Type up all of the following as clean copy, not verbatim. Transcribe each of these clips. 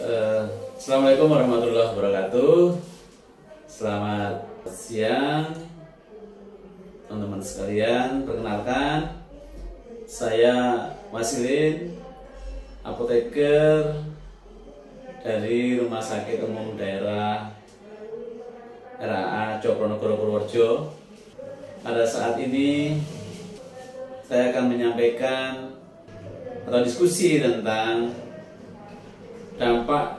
Assalamualaikum warahmatullahi wabarakatuh. Selamat siang teman-teman sekalian. Perkenalkan, saya Wasilin, apoteker dari Rumah Sakit Umum Daerah RAA Cokronegoro Purworejo. Pada saat ini saya akan menyampaikan atau diskusi tentang dampak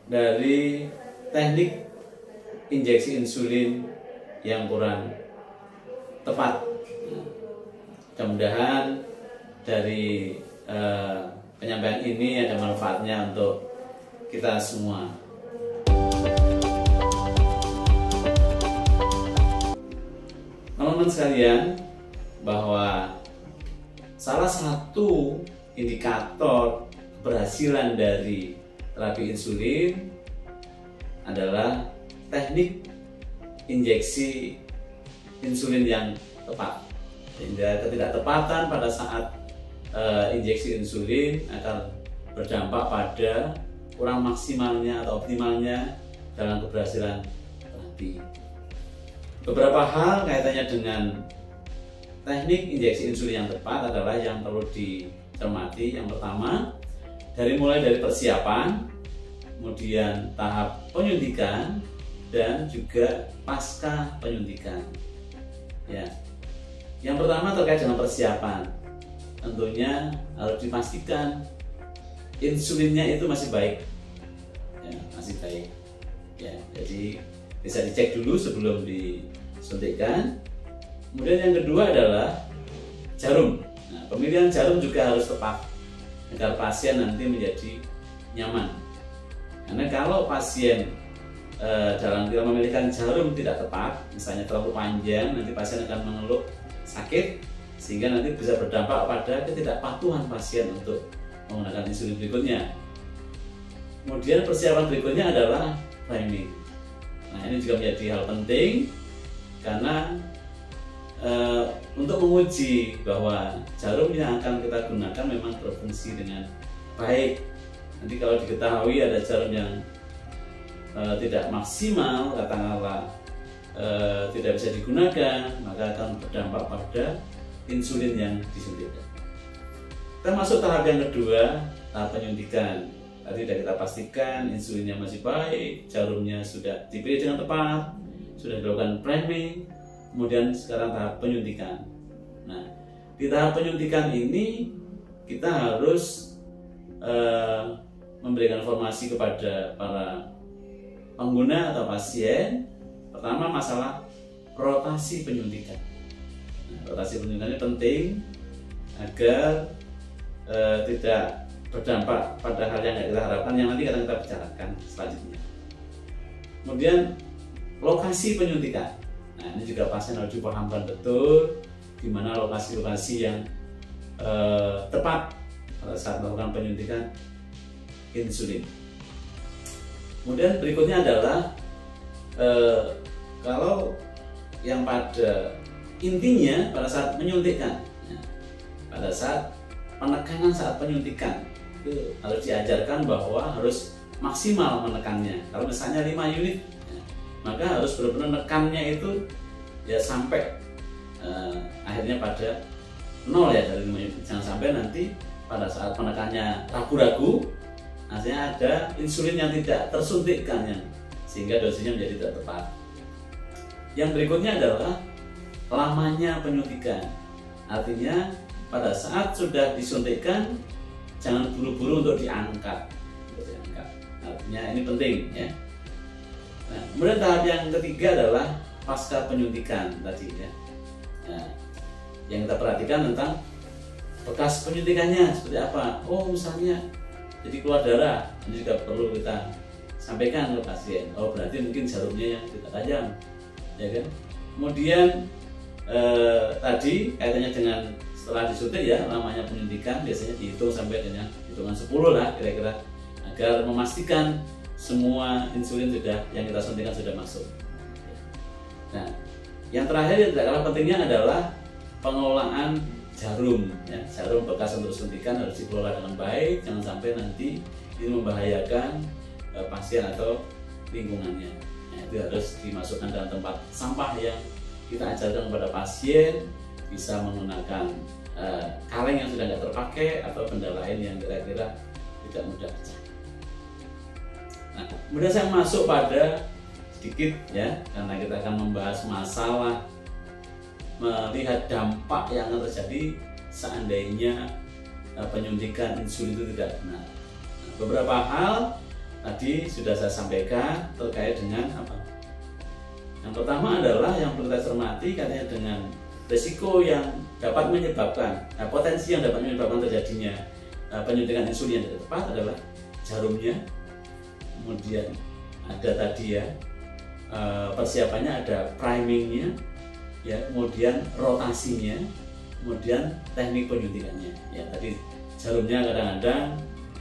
dari teknik injeksi insulin yang kurang tepat. Mudah-mudahan dari penyampaian ini ada manfaatnya untuk kita semua. Teman-teman sekalian, bahwa salah satu indikator keberhasilan dari terapi insulin adalah teknik injeksi insulin yang tepat. Sehingga ketidaktepatan pada saat injeksi insulin akan berdampak pada kurang maksimalnya atau optimalnya dalam keberhasilan terapi. Beberapa hal kaitannya dengan teknik injeksi insulin yang tepat adalah yang perlu dicermati. Yang pertama, mulai dari persiapan, kemudian tahap penyuntikan, dan juga pasca penyuntikan. Ya. Yang pertama terkait dengan persiapan, tentunya harus dipastikan insulinnya itu masih baik, ya, masih baik. Ya, jadi bisa dicek dulu sebelum disuntikkan. Kemudian yang kedua adalah jarum. Nah, pemilihan jarum juga harus tepat agar pasien nanti menjadi nyaman. Karena kalau pasien dalam memilihkan jarum tidak tepat, misalnya terlalu panjang, nanti pasien akan mengeluh sakit, sehingga nanti bisa berdampak pada ketidakpatuhan pasien untuk menggunakan insulin berikutnya. Kemudian persiapan berikutnya adalah priming. Nah, ini juga menjadi hal penting karena untuk menguji bahwa jarum yang akan kita gunakan memang berfungsi dengan baik. Nanti kalau diketahui ada jarum yang tidak maksimal, katakanlah tidak bisa digunakan, maka akan berdampak pada insulin yang disuntikkan. Kita masuk tahap yang kedua, tahap penyuntikan. Tadi sudah kita pastikan insulinnya masih baik, jarumnya sudah dipilih dengan tepat, sudah dilakukan priming. Kemudian sekarang tahap penyuntikan. Nah, di tahap penyuntikan ini kita harus memberikan informasi kepada para pengguna atau pasien. Pertama, masalah rotasi penyuntikan. Nah, rotasi penyuntikan ini penting agar tidak berdampak pada hal yang tidak kita harapkan, yang nanti akan kita bicarakan selanjutnya. Kemudian lokasi penyuntikan. Nah, ini juga pasien harus dipahamkan betul di mana lokasi-lokasi yang tepat pada saat melakukan penyuntikan insulin. Kemudian berikutnya adalah kalau yang pada intinya pada saat menyuntikkan, ya, pada saat penekanan saat penyuntikan itu harus diajarkan bahwa harus maksimal menekannya. Kalau misalnya 5 unit, maka harus benar-benar nekannya itu ya sampai akhirnya pada 0 ya dari 5 unit. Jangan sampai nanti pada saat penekannya ragu-ragu, artinya ada insulin yang tidak tersuntikkannya sehingga dosisnya menjadi tidak tepat. Yang berikutnya adalah lamanya penyuntikan. Artinya pada saat sudah disuntikkan jangan buru-buru untuk diangkat. Artinya ini penting ya. Nah, kemudian tahap yang ketiga adalah pasca penyuntikan tadi ya. Nah, yang kita perhatikan tentang bekas penyuntikannya seperti apa. Oh, misalnya jadi keluar darah, ini juga perlu kita sampaikan ke pasien. Oh, berarti mungkin jarumnya yang tidak tajam, ya kan? Kemudian tadi kaitannya dengan setelah disuntik ya, lamanya penyuntikan biasanya dihitung sampai dengan hitungan 10 lah kira-kira, agar memastikan semua insulin yang kita suntikan sudah masuk. Nah, yang terakhir yang tidak kalah pentingnya adalah pengelolaan jarum. Ya, jarum bekas untuk suntikan harus dikelola dengan baik, jangan sampai nanti ini membahayakan pasien atau lingkungannya. Nah, itu harus dimasukkan dalam tempat sampah yang kita ajarkan kepada pasien, bisa menggunakan kaleng yang sudah tidak terpakai atau benda lain yang kira-kira tidak mudah pecah. Nah, kemudian saya masuk pada sedikit ya, karena kita akan membahas masalah melihat dampak yang akan terjadi seandainya penyuntikan insulin itu tidak benar. Nah, beberapa hal tadi sudah saya sampaikan terkait dengan apa? Yang pertama adalah yang perlu kita cermati katanya dengan risiko yang dapat menyebabkan, potensi yang dapat menyebabkan terjadinya penyuntikan insulin yang tidak tepat adalah jarumnya, kemudian ada tadi ya persiapannya, ada primingnya, ya, kemudian rotasinya, kemudian teknik penyuntikannya. Ya tadi jarumnya kadang-kadang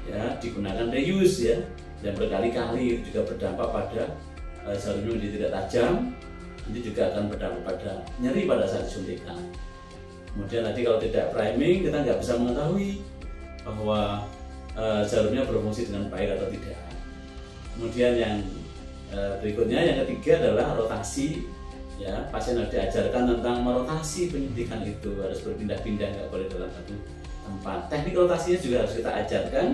ya digunakan reuse ya, dan berkali-kali juga berdampak pada jarumnya menjadi tidak tajam, nanti juga akan berdampak pada nyeri pada saat disuntikan. Kemudian tadi kalau tidak priming, kita nggak bisa mengetahui bahwa jarumnya berfungsi dengan baik atau tidak. Kemudian yang berikutnya, yang ketiga adalah rotasi. Ya, pasien harus diajarkan tentang merotasi penyuntikan itu, harus berpindah-pindah, nggak boleh dalam satu tempat. Teknik rotasinya juga harus kita ajarkan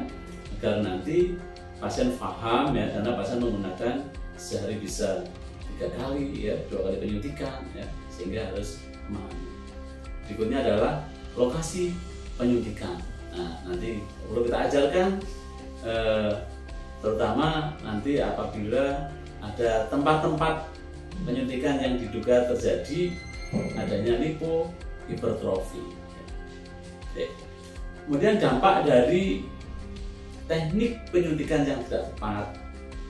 agar nanti pasien paham ya, karena pasien menggunakan sehari bisa 3 kali ya, 2 kali penyuntikan ya, sehingga harus memahami. Berikutnya adalah lokasi penyuntikan. Nah, nanti perlu kita ajarkan terutama nanti apabila ada tempat-tempat penyuntikan yang diduga terjadi adanya lipohipertrofi. Kemudian dampak dari teknik penyuntikan yang tidak tepat,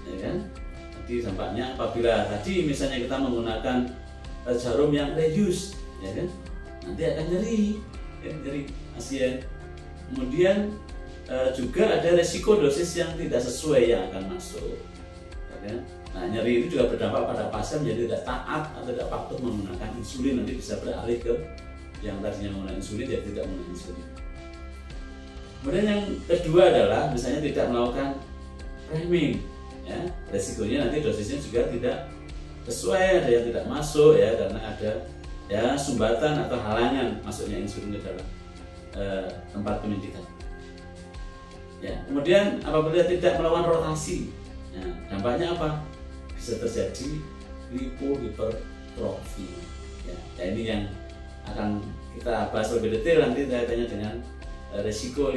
ya kan? Jadi dampaknya apabila tadi misalnya kita menggunakan jarum yang reuse, ya kan? Nanti akan nyeri, ya, nyeri pasien. Kemudian juga ada resiko dosis yang tidak sesuai yang akan masuk, ya kan? Nah, nyeri itu juga berdampak pada pasien menjadi tidak taat atau tidak patuh menggunakan insulin, nanti bisa beralih ke yang tadinya menggunakan insulin jadi tidak menggunakan insulin. Kemudian yang kedua adalah misalnya tidak melakukan priming, ya, resikonya nanti dosisnya juga tidak sesuai, ada yang tidak masuk ya, karena ada ya sumbatan atau halangan masuknya insulin ke dalam tempat penyuntikan. Ya, kemudian apabila tidak melakukan rotasi, nah, dampaknya apa? Bisa terjadi lipohipertrofi. Ya, ini yang akan kita bahas lebih detail nanti kaitannya dengan resiko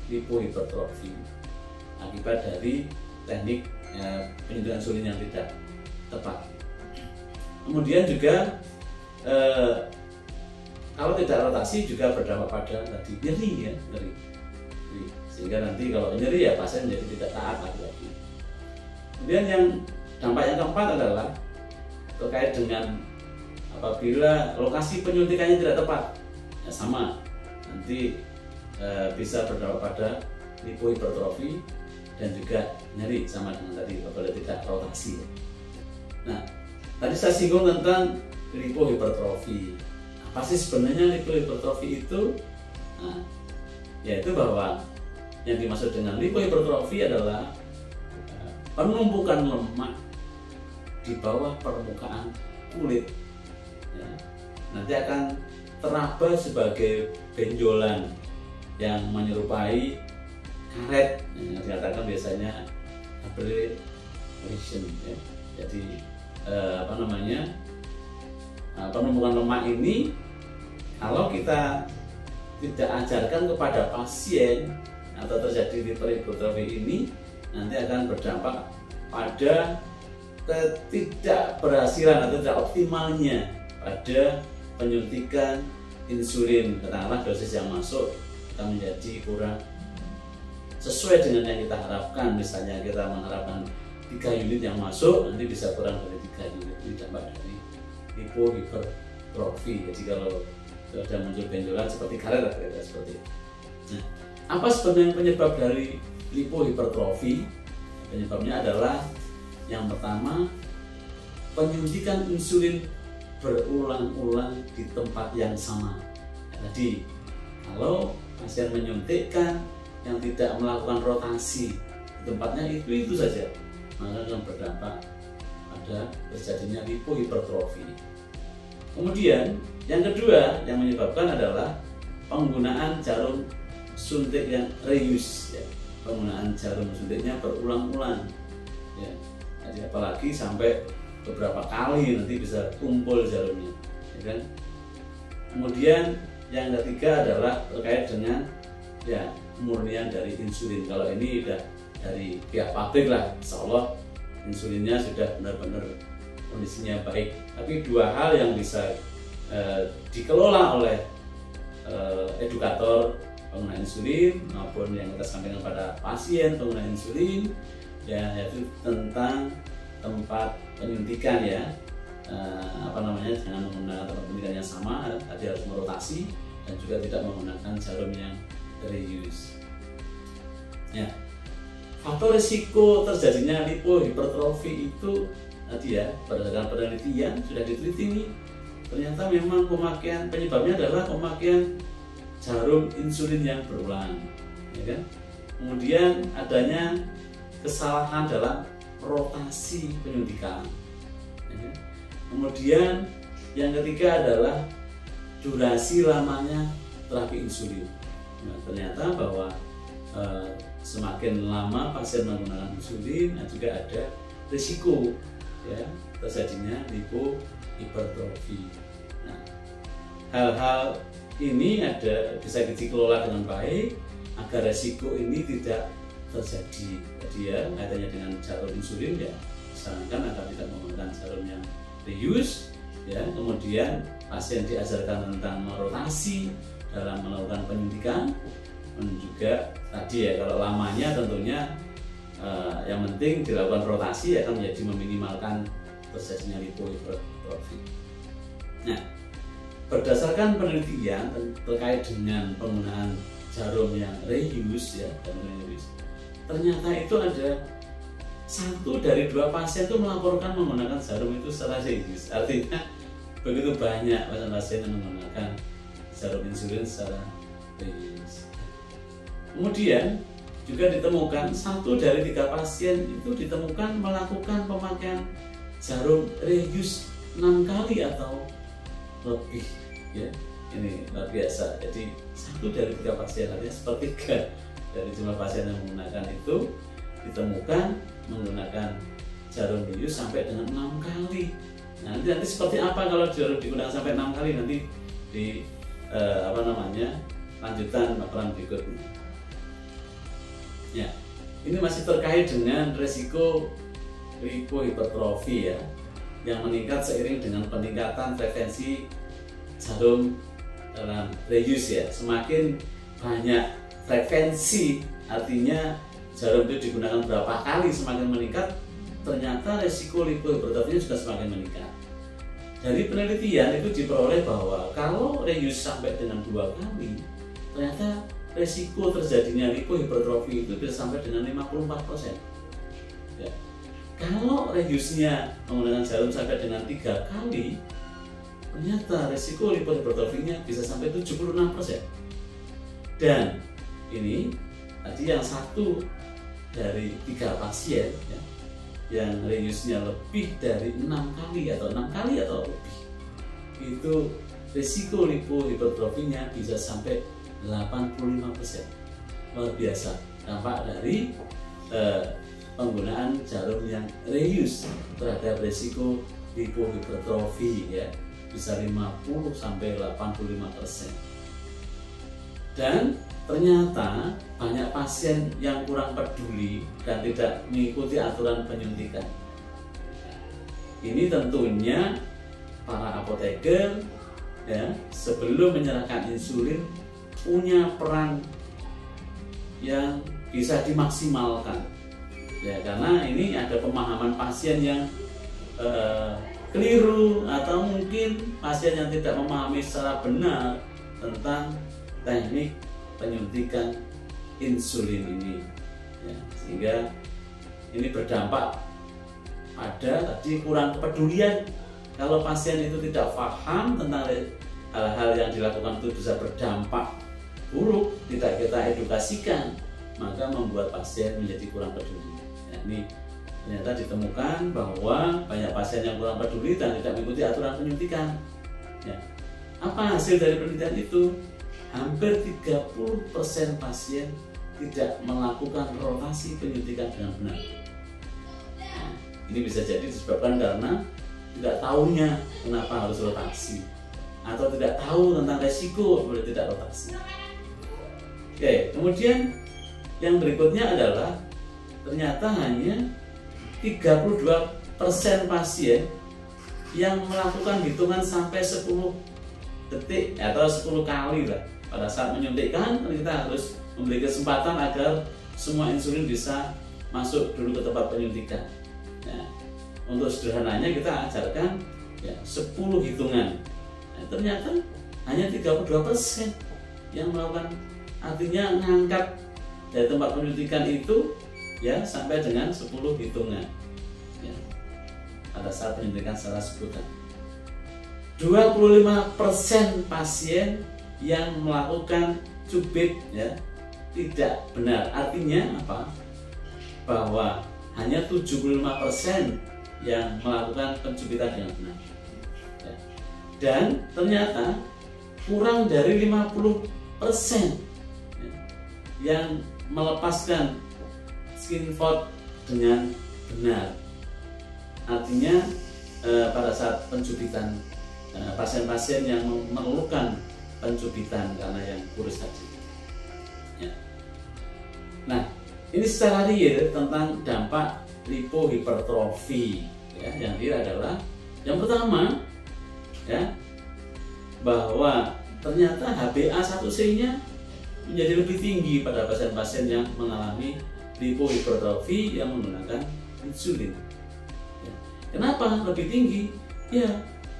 lipohipertrofi akibat dari teknik penyuntikan insulin yang tidak tepat. Kemudian juga kalau tidak rotasi juga berdampak pada tadi nyeri ya, nyeri. Sehingga nanti kalau nyeri ya pasien jadi tidak taat lagi. Kemudian yang dampak yang keempat adalah terkait dengan apabila lokasi penyuntikannya tidak tepat, ya sama, nanti bisa berdampak pada lipohipertrofi dan juga nyeri sama dengan tadi apabila tidak rotasi. Nah, tadi saya singgung tentang lipohipertrofi. Apa sih sebenarnya lipohipertrofi itu? Nah, yaitu bahwa yang dimaksud dengan lipohipertrofi adalah penumpukan lemak di bawah permukaan kulit, ya, nanti akan teraba sebagai benjolan yang menyerupai karet, yang dikatakan biasanya abrasion, ya. Jadi penumpukan lemak ini kalau kita tidak ajarkan kepada pasien atau terjadi lipohipertrofi ini, nanti akan berdampak pada ketidakberhasilan atau tidak optimalnya pada penyuntikan insulin. Katakanlah dosis yang masuk akan menjadi kurang sesuai dengan yang kita harapkan. Misalnya kita mengharapkan 3 unit yang masuk, nanti bisa kurang dari 3 unit. Ini dampak dari lipohipertrofi. Jadi kalau sudah muncul benjolan seperti karet, seperti itu. Nah, apa sebenarnya penyebab dari lipohipertrofi? Penyebabnya adalah yang pertama, penyuntikan insulin berulang-ulang di tempat yang sama. Jadi kalau pasien menyuntikkan yang tidak melakukan rotasi tempatnya itu saja, maka akan berdampak pada terjadinya lipohipertrofi. Kemudian yang kedua yang menyebabkan adalah penggunaan jarum suntik yang reuse, ya. Penggunaan jarum suntiknya berulang-ulang, ya. Jadi apalagi sampai beberapa kali nanti bisa kumpul jarumnya, ya kan? Kemudian yang ketiga adalah terkait dengan ya kemurnian dari insulin. Kalau ini udah dari pihak pabrik lah, insya Allah insulinnya sudah benar-benar kondisinya baik. Tapi dua hal yang bisa dikelola oleh edukator pengguna insulin maupun yang kita sampaikan pada pasien pengguna insulin, ya, yaitu tentang tempat penyuntikan, ya. Jangan menggunakan tempat penyuntikan yang sama, tadi harus merotasi, dan juga tidak menggunakan jarum yang reuse. Ya, faktor risiko terjadinya lipohipertrofi itu tadi, ya, berdasarkan penelitian sudah diteliti nih, ternyata memang penyebabnya adalah pemakaian jarum insulin yang berulang, ya kan? Kemudian adanya kesalahan dalam rotasi penyuntikan, ya kan? Kemudian yang ketiga adalah durasi lamanya terapi insulin. Nah, ternyata bahwa semakin lama pasien menggunakan insulin, juga ada risiko, ya, terjadinya lipohipertrofi. Nah, hal-hal ini bisa dikelola dengan baik agar risiko ini tidak terjadi. Jadi, ya, kaitannya dengan jarum insulin, ya, disarankan agar tidak menggunakan jarum yang reuse, ya. Kemudian pasien diajarkan tentang merotasi dalam melakukan penyuntikan, dan juga tadi, ya, kalau lamanya tentunya yang penting dilakukan rotasi akan menjadi meminimalkan terjadinya lipohipertrofi. Nah, berdasarkan penelitian terkait dengan penggunaan jarum yang reuse, ya, dan reuse, ternyata itu ada 1 dari 2 pasien itu melaporkan menggunakan jarum itu secara reuse. Artinya begitu banyak pasien yang menggunakan jarum insulin secara reuse. Kemudian juga ditemukan 1 dari 3 pasien itu ditemukan melakukan pemakaian jarum reuse 6 kali atau lebih, ya. Ini luar biasa. Jadi 1 dari 3 pasien, artinya sepertiga dari jumlah pasien yang menggunakan itu ditemukan menggunakan jarum reuse sampai dengan 6 kali. Nah, nanti seperti apa kalau jarum digunakan sampai 6 kali, nanti di lanjutan laporan berikutnya. Ya, ini masih terkait dengan resiko lipohipertrofi, ya, yang meningkat seiring dengan peningkatan frekuensi jarum dalam reuse, ya. Semakin banyak frekuensi, artinya jarum itu digunakan berapa kali semakin meningkat, ternyata resiko lipohipertrofinya juga semakin meningkat. Dari penelitian itu diperoleh bahwa kalau reuse sampai dengan 2 kali, ternyata resiko terjadinya lipohipertrofi itu bisa sampai dengan 54%. Ya. Kalau reuse-nya menggunakan jarum sampai dengan 3 kali, ternyata resiko lipohipertrofinya bisa sampai 76%. Dan ini tadi yang 1 dari 3 pasien, ya, yang reuse-nya lebih dari 6 kali atau lebih, itu risiko lipohipertrofinya bisa sampai 85%. Luar biasa dampak dari penggunaan jarum yang reuse terhadap risiko lipohipertrofi, ya, bisa 50 sampai 85%. Dan ternyata banyak pasien yang kurang peduli dan tidak mengikuti aturan penyuntikan. Ini tentunya para apoteker, ya, sebelum menyerahkan insulin punya peran yang bisa dimaksimalkan, ya, karena ini ada pemahaman pasien yang keliru, atau mungkin pasien yang tidak memahami secara benar tentang teknik penyuntikan insulin ini, ya, sehingga ini berdampak pada tadi kurang kepedulian. Kalau pasien itu tidak paham tentang hal-hal yang dilakukan itu bisa berdampak buruk, tidak kita edukasikan, maka membuat pasien menjadi kurang peduli. Ya, ini ternyata ditemukan bahwa banyak pasien yang kurang peduli dan tidak mengikuti aturan penyuntikan. Ya. Apa hasil dari penelitian itu? Hampir 30% pasien tidak melakukan rotasi penyuntikan dengan benar. Nah, ini bisa jadi disebabkan karena tidak tahunya kenapa harus rotasi, atau tidak tahu tentang resiko boleh tidak rotasi. Oke, kemudian yang berikutnya adalah ternyata hanya 32% pasien yang melakukan hitungan sampai 10 detik atau 10 kali lah pada saat menyuntikkan. Kita harus memberi kesempatan agar semua insulin bisa masuk dulu ke tempat penyuntikan. Nah, untuk sederhananya kita ajarkan ya 10 hitungan. Nah, ternyata hanya 32% yang melakukan, artinya mengangkat dari tempat penyuntikan itu ya sampai dengan 10 hitungan ya, pada saat penyuntikan secara simultan. 25% pasien yang melakukan cubit ya tidak benar. Artinya apa? Bahwa hanya 75% yang melakukan pencubitan dengan benar ya. Dan ternyata kurang dari 50% ya, yang melepaskan skin fold dengan benar. Artinya pada saat pencubitan pasien-pasien yang memerlukan pencubitan karena yang kurus tadi ya. Nah, ini secara real tentang dampak lipohipertrofi ya. Yang real adalah yang pertama ya, bahwa ternyata HbA1c-nya menjadi lebih tinggi pada pasien-pasien yang mengalami lipohipertrofi yang menggunakan insulin ya. Kenapa lebih tinggi? Ya,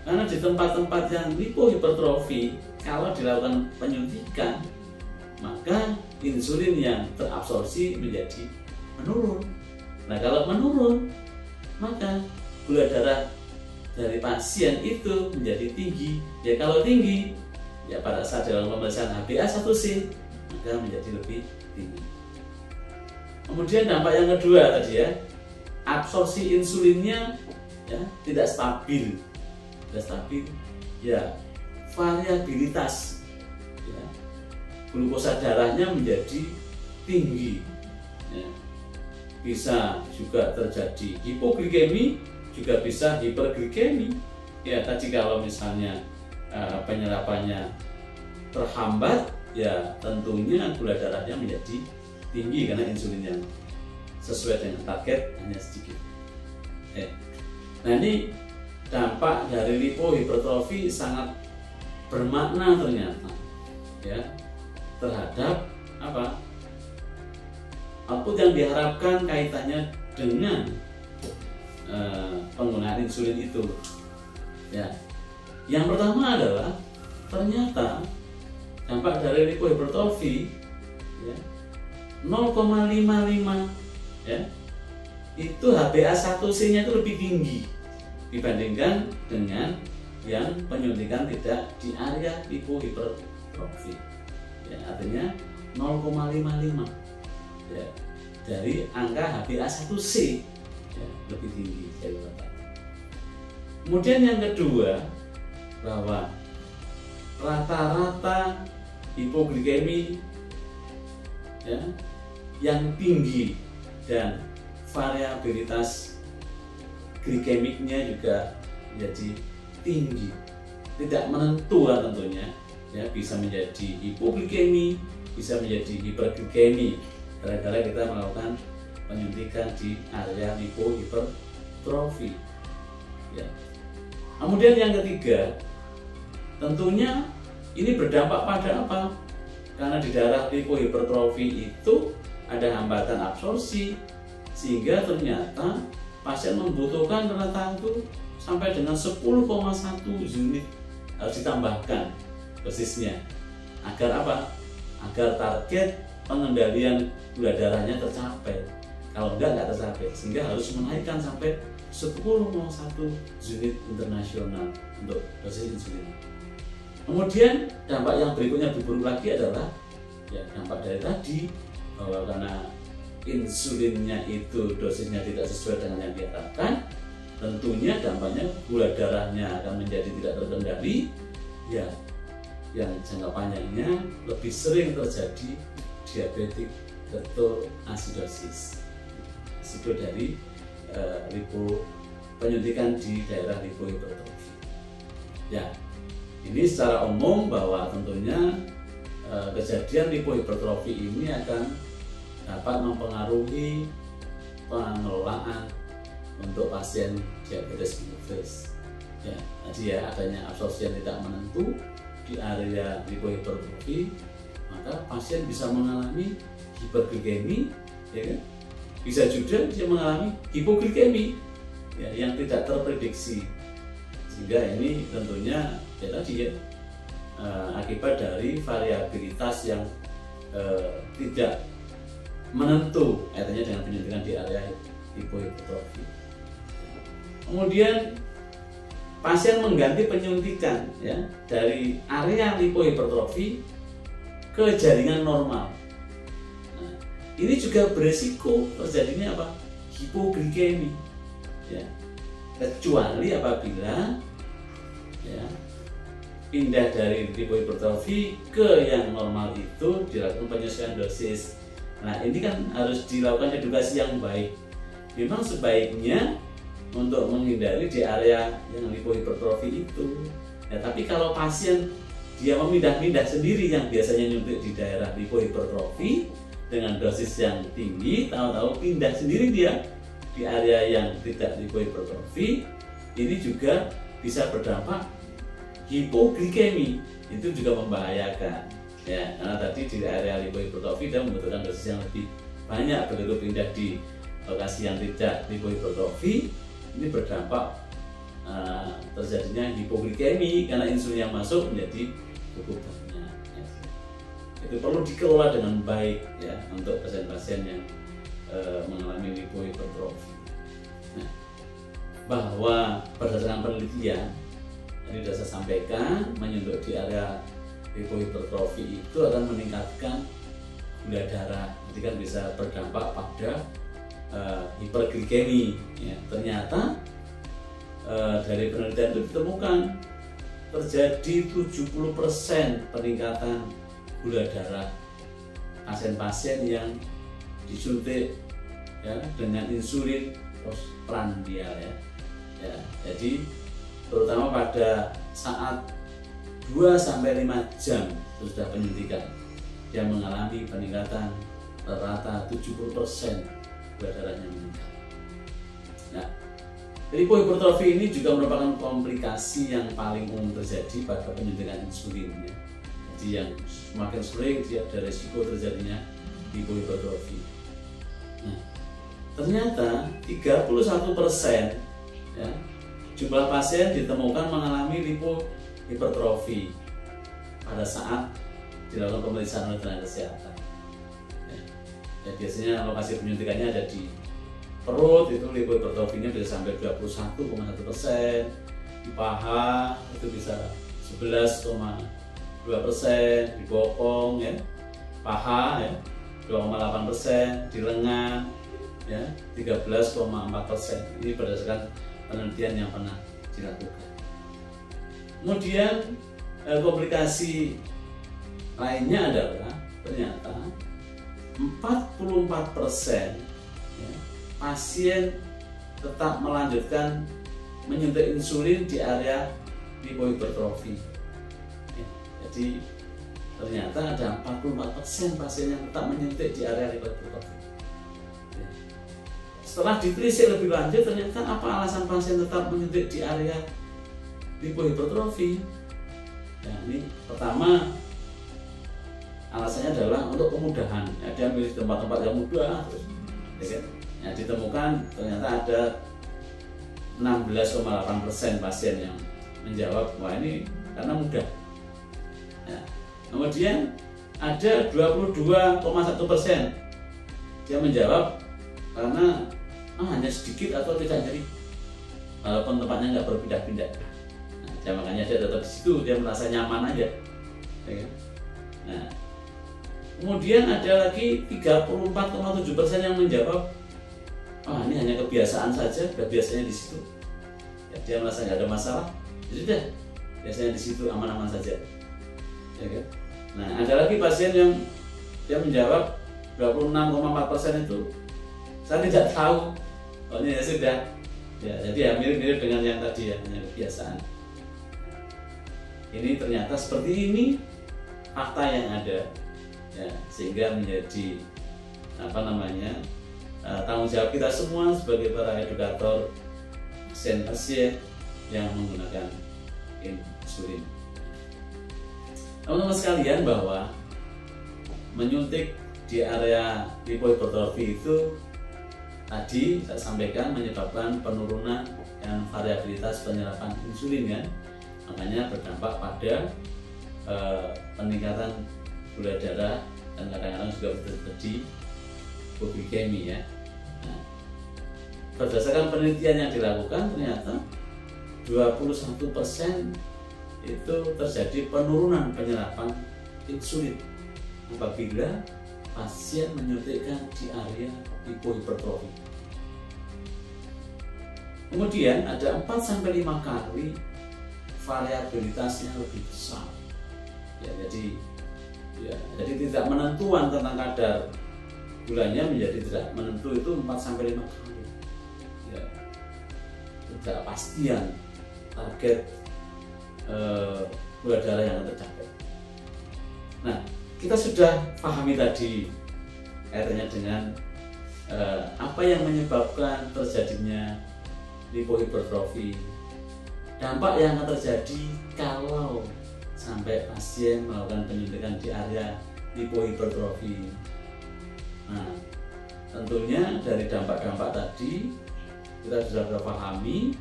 karena di tempat-tempat yang lipohipertrofi kalau dilakukan penyuntikan maka insulin yang terabsorpsi menjadi menurun. Nah, kalau menurun maka gula darah dari pasien itu menjadi tinggi. Ya, kalau tinggi ya pada saat dalam pemeriksaan HbA1c maka menjadi lebih tinggi. Kemudian dampak yang kedua tadi ya, absorpsi insulinnya ya tidak stabil. Tidak stabil ya, variabilitas ya, glukosa darahnya menjadi tinggi ya. Bisa juga terjadi hipoglikemi, juga bisa hiperglikemi ya. Tadi kalau misalnya penyerapannya terhambat ya tentunya gula darahnya menjadi tinggi karena insulin yang sesuai dengan target hanya sedikit. Nah, ini dampak dari lipohipertrofi sangat bermakna ternyata ya terhadap apa? Output yang diharapkan kaitannya dengan penggunaan insulin itu. Ya. Yang pertama adalah ternyata dampak dari lipohipertrofi ya 0,55 ya. Itu HbA1c-nya itu lebih tinggi dibandingkan dengan yang penyuntikan tidak di area lipohipertrofi. Ya, artinya 0,55 ya, dari angka HbA1c ya, lebih tinggi dari rata. Kemudian yang kedua, bahwa rata-rata hipoglikemi ya, yang tinggi dan variabilitas glikemiknya juga menjadi tinggi, tidak menentu lah tentunya ya, bisa menjadi hipoglikemi, bisa menjadi hiperglikemi gara-gara kita melakukan penyuntikan di area lipohipertrofi ya. Kemudian yang ketiga, tentunya ini berdampak pada apa? Karena di daerah lipohipertrofi itu ada hambatan absorpsi, sehingga ternyata pasien membutuhkan rentan itu sampai dengan 10,1 unit harus ditambahkan dosisnya agar apa? Agar target pengendalian gula darahnya tercapai. Kalau nggak tercapai, sehingga harus menaikkan sampai 10,1 unit internasional untuk dosis insulin. Kemudian dampak yang berikutnya lebih buruk lagi adalah ya dampak dari tadi, bahwa karena insulinnya itu dosisnya tidak sesuai dengan yang diharapkan, tentunya dampaknya gula darahnya akan menjadi tidak terkendali, ya yang jangka panjangnya lebih sering terjadi diabetik ketoasidosis, risiko dari penyuntikan di daerah lipohipertrofi. Ya, ini secara umum bahwa tentunya kejadian lipohipertrofi ini akan dapat mempengaruhi pengelolaan untuk pasien diabetes mellitus. Ya, tadi ya adanya absorpsi yang tidak menentu di area lipohipertrofi, maka pasien bisa mengalami hiperglikemi, ya kan? Bisa juga dia mengalami hipoglikemi, ya, yang tidak terprediksi. Sehingga ini tentunya ya tadi ya akibat dari variabilitas yang tidak menentu kaitannya dengan penyuntikan di area lipohipertrofi. Kemudian pasien mengganti penyuntikan ya dari area lipohipertrofi ke jaringan normal. Nah, ini juga beresiko terjadinya apa? Hipoglikemi. Ya. Kecuali apabila ya pindah dari lipohipertrofi ke yang normal itu dilakukan penyesuaian dosis. Nah, ini kan harus dilakukan edukasi yang baik. Memang sebaiknya untuk menghindari di area yang lipohipertrofi itu. Ya, tapi kalau pasien dia memindah-pindah sendiri yang biasanya nyuntik di daerah lipohipertrofi dengan dosis yang tinggi, tahu-tahu pindah sendiri dia di area yang tidak lipohipertrofi, ini juga bisa berdampak hipoglikemi. Itu juga membahayakan. Ya, karena tadi di area lipohipertrofi dia membutuhkan dosis yang lebih banyak, begitu pindah di lokasi yang tidak lipohipertrofi, ini berdampak terjadinya hipoglikemi karena insulin yang masuk menjadi cukup banyak. Ya. Itu perlu dikelola dengan baik ya untuk pasien-pasien yang mengalami lipohipertrofi. Nah, bahwa berdasarkan penelitian tadi sudah saya sampaikan, menyuntik di area lipohipertrofi itu akan meningkatkan gula darah, jadi kan bisa berdampak pada hiperglikemi. Ya, ternyata dari penelitian itu ditemukan terjadi 70% peningkatan gula darah pasien-pasien yang disuntik ya dengan insulin postprandial ya. Ya, jadi terutama pada saat 2-5 jam sudah penyuntikan yang mengalami peningkatan rata 70% gula darahnya meningkat. Nah, lipohipertrofi ini juga merupakan komplikasi yang paling umum terjadi pada penyuntikan insulin. Ya. Jadi yang semakin sering dia ada risiko terjadinya lipohipertrofi. Nah, ternyata 31% ya, jumlah pasien ditemukan mengalami lipohipertrofi pada saat dilakukan pemeriksaan oleh tenaga kesehatan. Ya, biasanya lokasi penyuntikannya ada di perut, itu lipohipertrofinya bisa sampai 21,1%, di paha itu bisa 11,2%, di bokong ya, paha ya 2,8%, di lengan ya 13,4%. Ini berdasarkan penelitian yang pernah dilakukan. Kemudian komplikasi lainnya adalah ternyata 44% ya, pasien tetap melanjutkan menyuntik insulin di area lipohipertrofi. Ya, jadi ternyata ada 44% pasien yang tetap menyuntik di area lipohipertrofi. Ya. Setelah ditelisik lebih lanjut, ternyata apa alasan pasien tetap menyuntik di area lipohipertrofi? Ya, ini pertama alasannya adalah untuk kemudahan. Ya, dia milih tempat-tempat yang mudah, terus, ya kan? Ya, ditemukan ternyata ada 16,8% pasien yang menjawab wah ini karena mudah. Ya. Kemudian ada 22,1% dia menjawab karena hanya sedikit atau tidak nyeri, walaupun tempatnya nggak berpindah-pindah. Nah, makanya dia tetap di situ, dia merasa nyaman aja. Ya kan? Nah, Kemudian ada lagi 34,7% yang menjawab, ini hanya kebiasaan saja, udah biasanya di situ. Ya, dia merasa nggak ada masalah, jadi udah biasanya di situ aman-aman saja. Ya kan? Nah, ada lagi pasien yang dia menjawab 26,4% itu saya tidak tahu. Ini ya sudah. Ya, jadi mirip-mirip dengan yang tadi ya, hanya kebiasaan. Ini ternyata seperti ini fakta yang ada, ya, sehingga menjadi tanggung jawab kita semua sebagai para edukator pasien-pasien yang menggunakan insulin. Teman-teman sekalian, bahwa menyuntik di area lipohipertrofi itu tadi saya sampaikan menyebabkan penurunan dan variabilitas penyerapan insulin, kan? Makanya berdampak pada peningkatan gula darah dan kadang-kadang juga terjadi hipoglikemi, ya. Nah, berdasarkan penelitian yang dilakukan, ternyata 21% itu terjadi penurunan penyerapan insulin apabila pasien menyuntikkan di area lipohipertrofi. Kemudian ada 4-5 kali variabilitasnya lebih besar. Ya, jadi tidak menentuan tentang kadar gulanya menjadi tidak menentu itu 4-5 kali. Ya, tidak pastian target gula darah yang tercapai. Nah, kita sudah pahami tadi kaitannya dengan apa yang menyebabkan terjadinya lipohipertrofi, dampak yang akan terjadi kalau sampai pasien melakukan penyuntikan di area lipohipertrofi. Nah, tentunya dari dampak-dampak tadi kita sudah pahami,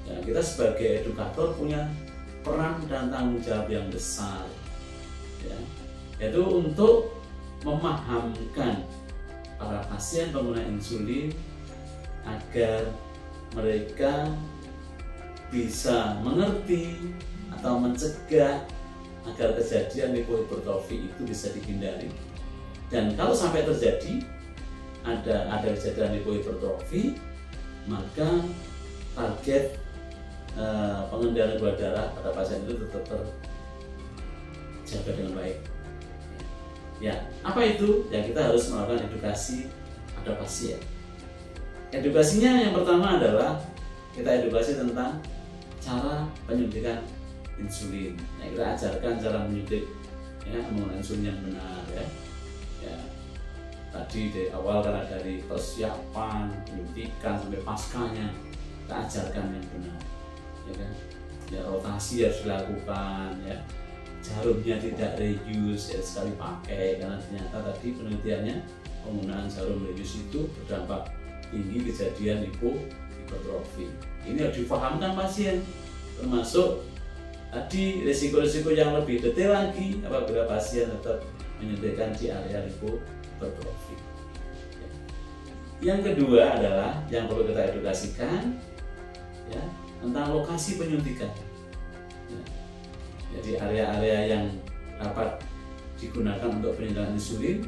ya, kita sebagai edukator punya peran dan tanggung jawab yang besar, ya, yaitu untuk memahamkan para pasien pengguna insulin agar mereka bisa mengerti atau mencegah agar kejadian lipohipertrofi itu bisa dihindari. Dan kalau sampai terjadi ada kejadian lipohipertrofi, maka target pengendalian gula darah pada pasien itu tetap terjaga dengan baik. Ya, apa itu? Ya, kita harus melakukan edukasi pada pasien. Edukasinya yang pertama adalah kita edukasi tentang cara penyuntikan insulin. Ya, kita ajarkan cara menyuntik, ya, menggunakan insulin yang benar, ya. Ya, tadi dari awal karena dari persiapan penyuntikan sampai paskanya kita ajarkan yang benar, ya kan? Ya, rotasi harus dilakukan, ya. Jarumnya tidak reuse, ya, sekali pakai, karena ternyata tadi penelitiannya penggunaan jarum reuse itu berdampak tinggi kejadian lipohipertrofi. Ini harus dipahamkan pasien, termasuk tadi risiko-risiko yang lebih detail lagi apabila pasien tetap menyuntikkan di area lipohipertrofi. Yang kedua adalah yang perlu kita edukasikan, ya, tentang lokasi penyuntikan. Ya. Jadi area-area yang dapat digunakan untuk penyuntikan insulin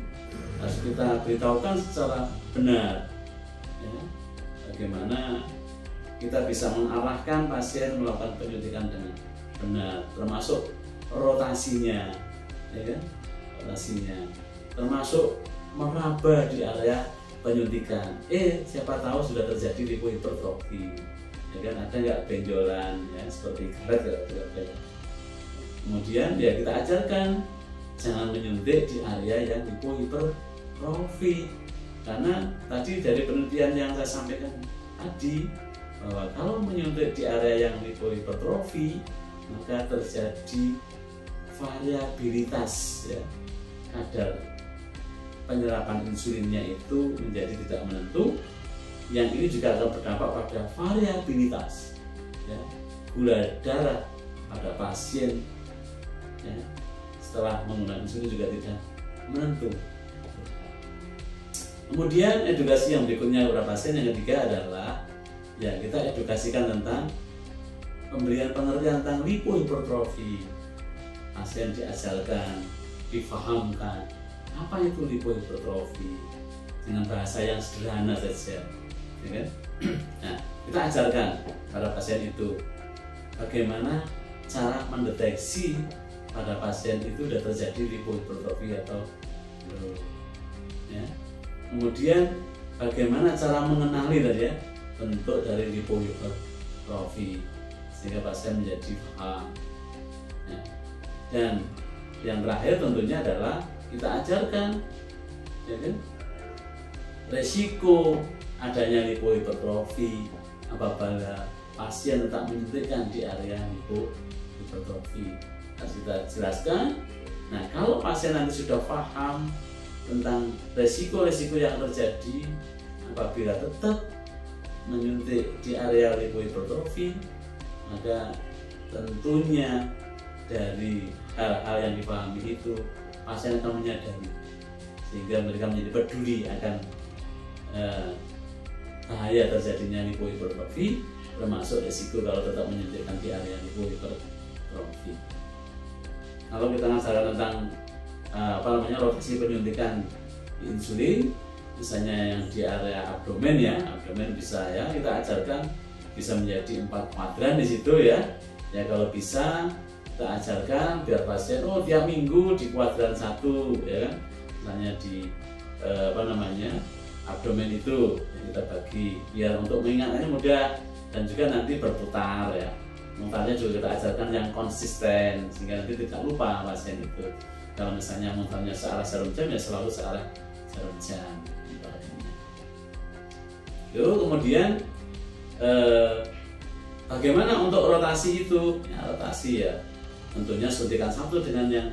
harus kita beritahukan secara benar, ya, bagaimana kita bisa mengarahkan pasien melakukan penyuntikan dengan benar, termasuk rotasinya, ya kan? Rotasinya, termasuk meraba di area penyuntikan. Siapa tahu sudah terjadi lipohipertrofi, ya kan? Ada nggak benjolan, ya, seperti karet, ya. Kemudian ya kita ajarkan jangan menyuntik di area yang lipohipertrofi, karena tadi dari penelitian yang saya sampaikan tadi bahwa kalau menyuntik di area yang lipohipertrofi maka terjadi variabilitas, ya, kadar penyerapan insulinnya itu menjadi tidak menentu. Yang ini juga akan berdampak pada variabilitas, ya, gula darah pada pasien, ya, setelah menggunakan insulin juga tidak menentu. Kemudian edukasi yang berikutnya kepada pasien yang ketiga adalah, ya, kita edukasikan tentang pemberian pengertian tentang lipohipertrofi. Pasien diajarkan, difahamkan apa itu lipohipertrofi dengan bahasa yang sederhana saja, ya kan? Nah, kita ajarkan pada pasien itu bagaimana cara mendeteksi pada pasien itu sudah terjadi lipohipertrofi atau belum, ya. Kemudian bagaimana cara mengenali tadi ya bentuk dari lipohipertrofi sehingga pasien menjadi paham, ya. Dan yang terakhir tentunya adalah kita ajarkan, ya kan, resiko adanya lipohipertrofi apabila pasien tetap menyuntikkan di area lipohipertrofi. Harus kita jelaskan. Nah, kalau pasien nanti sudah paham tentang resiko-resiko yang terjadi apabila tetap menyuntik di area lipohipertrofi, maka tentunya dari hal-hal yang dipahami itu pasien akan menyadari sehingga mereka menjadi peduli akan bahaya terjadinya lipohipertrofi, termasuk resiko kalau tetap menyuntikkan di area lipohipertrofi. Kalau kita ngajarkan tentang rotasi penyuntikan insulin, misalnya yang di area abdomen ya, abdomen bisa ya kita ajarkan bisa menjadi 4 kuadran di situ ya. Ya kalau bisa kita ajarkan biar pasien tiap minggu di kuadran 1 ya kan, misalnya di abdomen itu kita bagi biar untuk mengingatnya mudah dan juga nanti berputar ya. Mutarnya juga kita ajarkan yang konsisten sehingga nanti tidak lupa pasien itu. Kalau misalnya mutarnya searah jarum jam ya selalu searah jarum jam. Lalu kemudian bagaimana untuk rotasi itu? Ya, rotasi ya tentunya suntikan satu dengan yang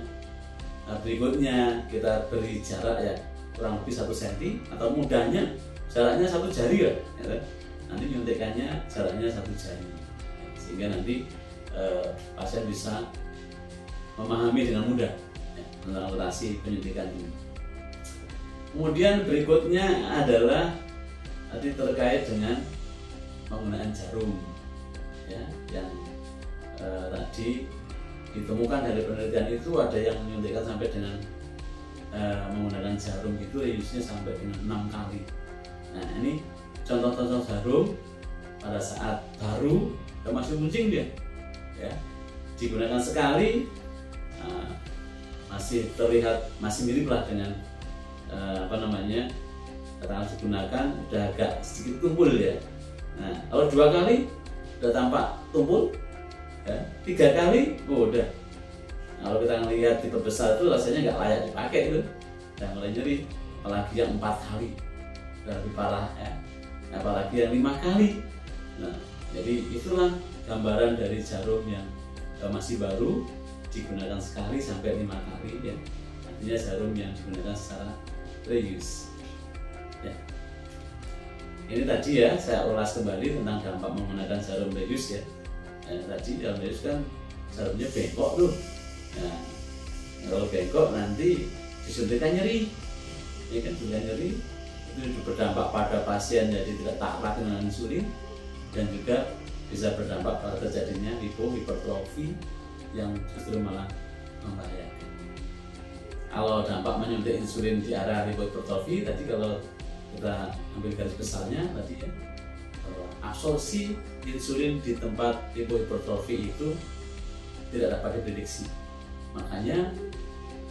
berikutnya kita beri jarak ya kurang lebih 1 cm atau mudahnya jaraknya 1 jari ya, nanti nyuntikannya jaraknya 1 jari sehingga nanti pasien bisa memahami dengan mudah ya, tentang rotasi penyuntikan ini. Kemudian berikutnya adalah tadi terkait dengan penggunaan jarum ya, yang tadi ditemukan dari penelitian itu ada yang menyuntikkan sampai dengan menggunakan jarum itu reuse-nya sampai dengan 6 kali. Nah ini contoh-contoh jarum pada saat baru dan masih kuncing dia ya, digunakan sekali masih terlihat masih mirip lah dengan katakan digunakan udah agak sedikit tumpul ya. Nah kalau 2 kali udah tampak tumpul ya, 3 kali udah. Kalau kita ngelihat tipe besar itu rasanya nggak layak dipakai itu, dan mulai nyeri. Apalagi yang 4 kali udah lebih parah ya, apalagi yang 5 kali. Nah jadi itulah gambaran dari jarum yang masih baru digunakan sekali sampai 5 kali ya, artinya jarum yang digunakan secara reuse ya. Ini tadi ya saya ulas kembali tentang dampak menggunakan jarum reuse ya. Tadi jarum reuse kan jarumnya bengkok tuh. Nah kalau bengkok nanti disuntikkan nyeri ya kan, juga nyeri itu berdampak pada pasien jadi tidak taklak dengan insulin dan juga bisa berdampak pada terjadinya lipohipertrofi yang justru malah membahayakan. Kalau dampak menyuntik insulin di area lipohipertrofi tadi, kalau kita ambil garis besarnya tadi ya, absorpsi insulin di tempat lipohipertrofi itu tidak dapat diprediksi. Makanya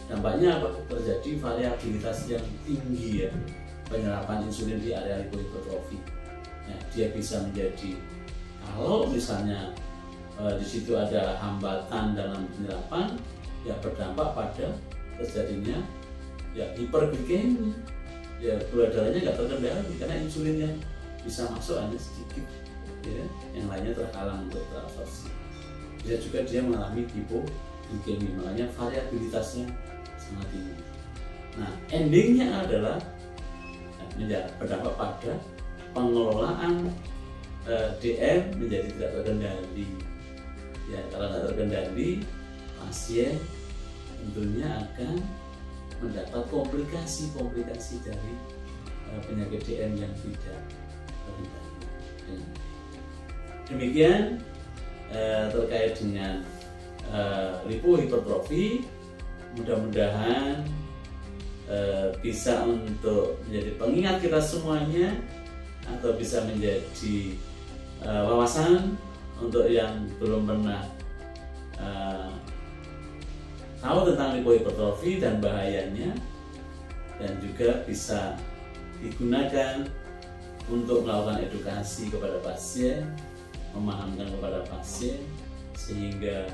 dampaknya apa? Terjadi variabilitas yang tinggi ya penyerapan insulin di area lipohipertrofi. Nah, dia bisa menjadi, kalau misalnya di situ ada hambatan dalam penyerapan, ya berdampak pada terjadinya ya hiperglikemia. Ya gula darahnya nggak terkendali karena insulinnya bisa masuk hanya sedikit, ya, yang lainnya terhalang untuk terabsorpsi. Bisa juga dia mengalami hipoglikemia, makanya variabilitasnya sangat tinggi. Nah, endingnya adalah berdampak pada pengelolaan DM menjadi tidak terkendali. Ya, kalau tidak terkendali, pasien tentunya akan mendapat komplikasi dari penyakit DM yang tidak terkendali. Demikian terkait dengan lipohipertrofi. Mudah-mudahan bisa untuk menjadi pengingat kita semuanya, atau bisa menjadi wawasan untuk yang belum pernah tahu tentang lipohipertrofi dan bahayanya, dan juga bisa digunakan untuk melakukan edukasi kepada pasien, memahamkan kepada pasien, sehingga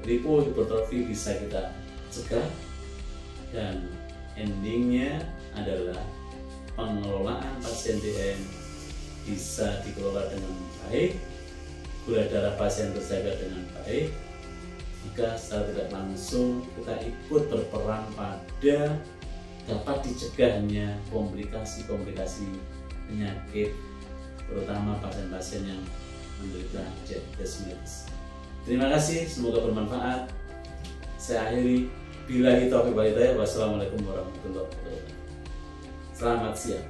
lipohipertrofi bisa kita cegah, dan endingnya adalah pengelolaan pasien DM bisa dikelola dengan baik, gula darah pasien terjaga dengan baik, maka secara tidak langsung kita ikut berperan pada dapat dicegahnya komplikasi-komplikasi penyakit, terutama pasien-pasien yang menderita diabetes mellitus. Terima kasih, semoga bermanfaat. Saya akhiri, billahi taufiq wal hidayah. Wassalamualaikum warahmatullahi wabarakatuh. Selamat siang.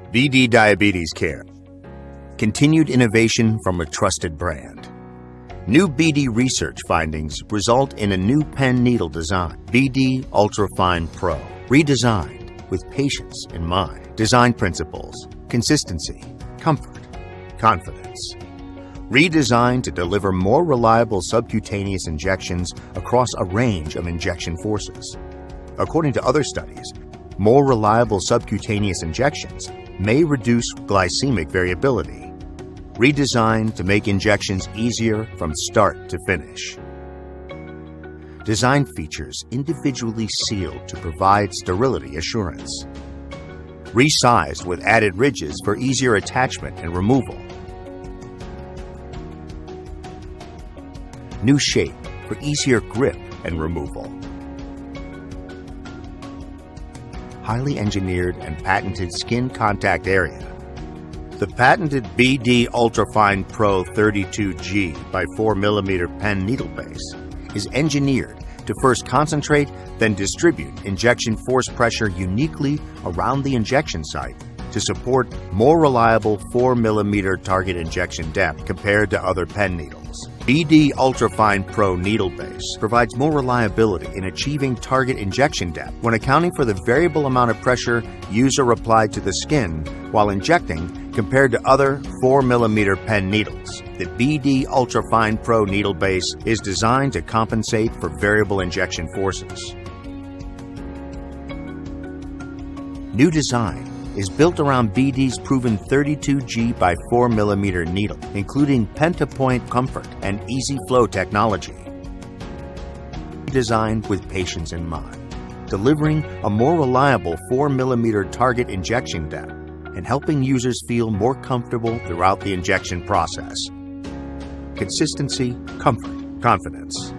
BD Diabetes Care. Continued innovation from a trusted brand. New BD research findings result in a new pen needle design, BD Ultrafine Pro, redesigned with patients in mind. Design principles, consistency, comfort, confidence. Redesigned to deliver more reliable subcutaneous injections across a range of injection forces. According to other studies, more reliable subcutaneous injections may reduce glycemic variability. Redesigned to make injections easier from start to finish. Design features individually sealed to provide sterility assurance. Resized with added ridges for easier attachment and removal. New shape for easier grip and removal. Highly engineered and patented skin contact area. The patented BD Ultrafine Pro 32G by 4mm pen needle base is engineered to first concentrate, then distribute injection force pressure uniquely around the injection site to support more reliable 4mm target injection depth compared to other pen needles. BD Ultrafine Pro needle base provides more reliability in achieving target injection depth when accounting for the variable amount of pressure user applied to the skin while injecting compared to other 4mm pen needles. The BD Ultrafine Pro needle base is designed to compensate for variable injection forces. New design is built around BD's proven 32G by 4mm needle, including pentapoint comfort and easy flow technology. Designed with patients in mind, delivering a more reliable 4mm target injection depth and helping users feel more comfortable throughout the injection process. Consistency, comfort, confidence.